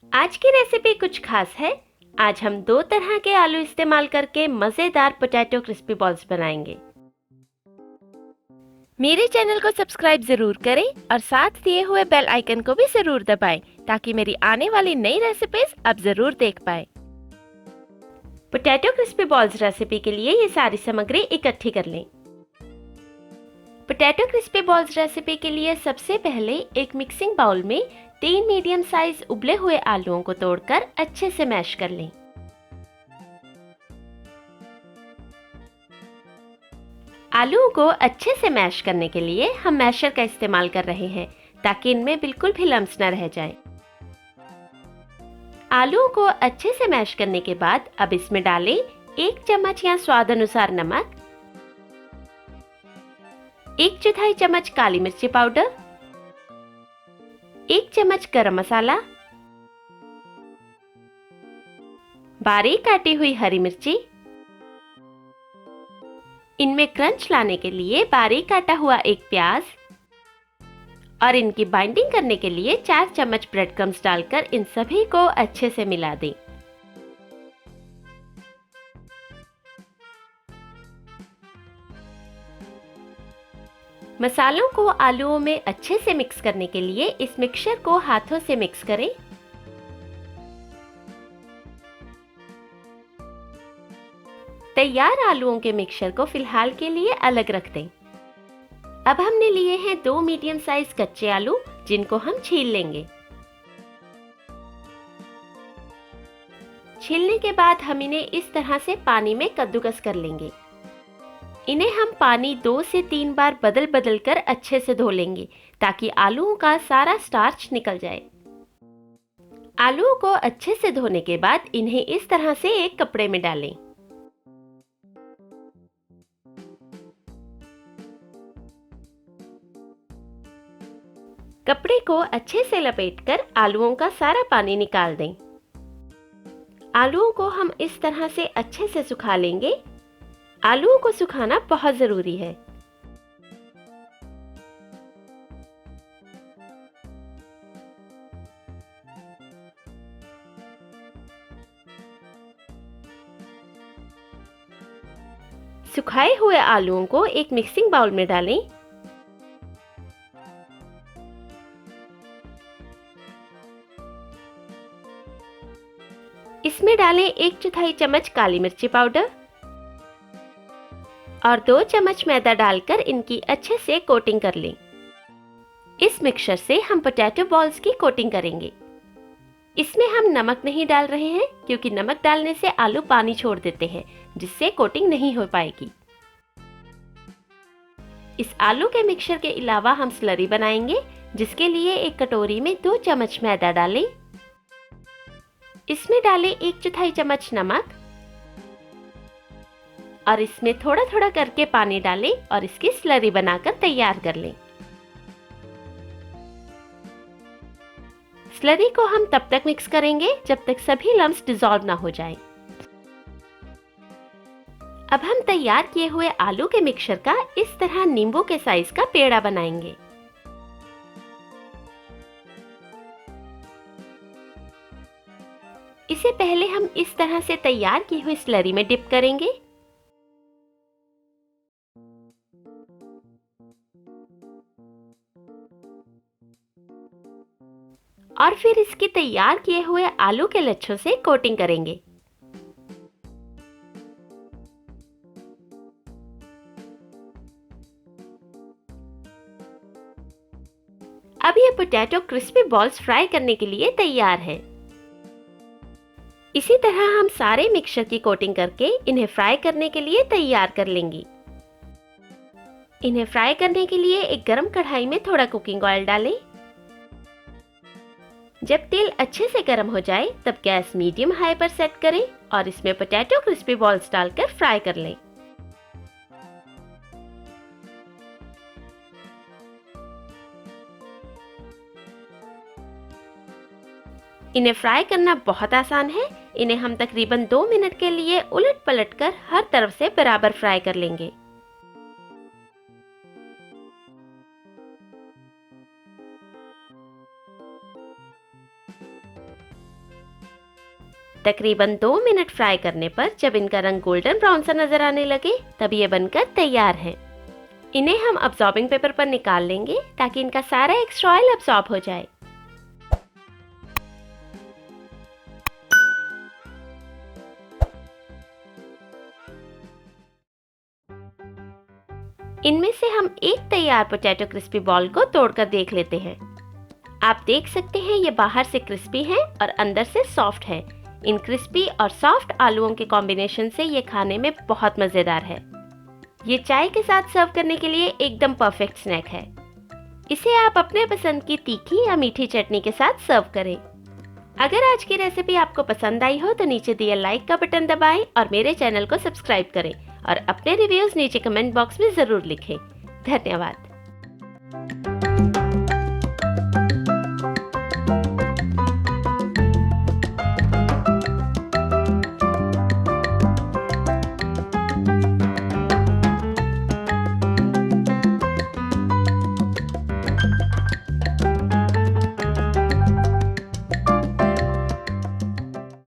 आज की रेसिपी कुछ खास है। आज हम दो तरह के आलू इस्तेमाल करके मजेदार पोटैटो क्रिस्पी बॉल्स बनाएंगे। मेरे चैनल को सब्सक्राइब जरूर करें और साथ दिए हुए बेल आइकन को भी जरूर दबाएं ताकि मेरी आने वाली नई रेसिपीज आप जरूर देख पाएं। पोटैटो क्रिस्पी बॉल्स रेसिपी के लिए ये सारी सामग्री इकट्ठी कर लें। पोटैटो क्रिस्पी बॉल्स रेसिपी के लिए सबसे पहले एक मिक्सिंग बाउल में 3 मीडियम साइज उबले हुए आलूओं को तोड़कर अच्छे से मैश कर लें। आलूओं को अच्छे से मैश करने के लिए हम मैशर का इस्तेमाल कर रहे हैं ताकि इनमें बिल्कुल भी लम्स न रह जाएं। आलूओं को अच्छे से मैश करने के बाद अब इसमें डालें 1 चम्मच या स्वाद अनुसार नमक, 1/4 चम्मच काली मिर्ची पाउडर, 1 चम्मच गरम मसाला, बारीक काटी हुई हरी मिर्ची, इनमें क्रंच लाने के लिए बारीक काटा हुआ एक प्याज और इनकी बाइंडिंग करने के लिए 4 चम्मच ब्रेड क्रम्स डालकर इन सभी को अच्छे से मिला दें। मसालों को आलूओं में अच्छे से मिक्स करने के लिए इस मिक्सचर को हाथों से मिक्स करें। तैयार आलूओं के मिक्सचर को फिलहाल के लिए अलग रख दें। अब हमने लिए हैं 2 मीडियम साइज कच्चे आलू जिनको हम छील लेंगे। छीलने के बाद हम इन्हें इस तरह से पानी में कद्दूकस कर लेंगे। इन्हें हम पानी 2 से 3 बार बदल बदल कर अच्छे से धो लेंगे ताकि आलूओं का सारा स्टार्च निकल जाए। आलूओं को अच्छे से धोने के बाद इन्हें इस तरह से एक कपड़े में डालें। कपड़े को अच्छे से लपेटकर आलूओं का सारा पानी निकाल दें। आलूओं को हम इस तरह से अच्छे से सुखा लेंगे। आलूओं को सुखाना बहुत जरूरी है। सुखाए हुए आलूओं को एक मिक्सिंग बाउल में डालें। इसमें डालें 1/4 चम्मच काली मिर्ची पाउडर और 2 चम्मच मैदा डालकर इनकी अच्छे से कोटिंग कर लें। इस मिक्सचर से हम पोटैटो बॉल्स की कोटिंग करेंगे। इसमें हम नमक नहीं डाल रहे हैं क्योंकि नमक डालने से आलू पानी छोड़ देते हैं जिससे कोटिंग नहीं हो पाएगी। इस आलू के मिक्सचर के अलावा हम स्लरी बनाएंगे जिसके लिए एक कटोरी में 2 चम्मच मैदा डालें। इसमें डालें 1/4 चम्मच नमक और इसमें थोड़ा थोड़ा करके पानी डालें और इसकी स्लरी बनाकर तैयार कर लें। स्लरी को हम तब तक मिक्स करेंगे जब तक सभी लम्स डिसॉल्व ना हो जाएं। अब हम तैयार किए हुए आलू के मिक्सचर का इस तरह नींबू के साइज का पेड़ा बनाएंगे। इसे पहले हम इस तरह से तैयार की हुई स्लरी में डिप करेंगे। और फिर इसकी तैयार किए हुए आलू के लच्छों से कोटिंग करेंगे। अब ये पोटैटो क्रिस्पी बॉल्स फ्राई करने के लिए तैयार है। इसी तरह हम सारे मिक्सचर की कोटिंग करके इन्हें फ्राई करने के लिए तैयार कर लेंगे। इन्हें फ्राई करने के लिए एक गरम कढ़ाई में थोड़ा कुकिंग ऑयल डालें। जब तेल अच्छे से गर्म हो जाए तब गैस मीडियम हाई पर सेट करें और इसमें पोटैटो क्रिस्पी बॉल्स डालकर फ्राई कर लें। इन्हें फ्राई करना बहुत आसान है। इन्हें हम तकरीबन 2 मिनट के लिए उलट पलट कर हर तरफ से बराबर फ्राई कर लेंगे। तकरीबन 2 मिनट फ्राई करने पर जब इनका रंग गोल्डन ब्राउन सा नजर आने लगे तब ये बनकर तैयार है। इन्हें हम अब्सॉर्बिंग पेपर पर निकाल लेंगे ताकि इनका सारा एक्स्ट्रा ऑयल अब्सॉर्ब हो जाए। इनमें से हम एक तैयार पोटैटो क्रिस्पी बॉल को तोड़कर देख लेते हैं। आप देख सकते हैं ये बाहर से क्रिस्पी है और अंदर से सॉफ्ट है। इन क्रिस्पी और सॉफ्ट आलूओं के कॉम्बिनेशन से ये खाने में बहुत मज़ेदार है। ये चाय के साथ सर्व करने के लिए एकदम परफेक्ट स्नैक है। इसे आप अपने पसंद की तीखी या मीठी चटनी के साथ सर्व करें। अगर आज की रेसिपी आपको पसंद आई हो तो नीचे दिए लाइक का बटन दबाएं और मेरे चैनल को सब्सक्राइब करें और अपने रिव्यूज नीचे कमेंट बॉक्स में ज़रूर लिखें। धन्यवाद।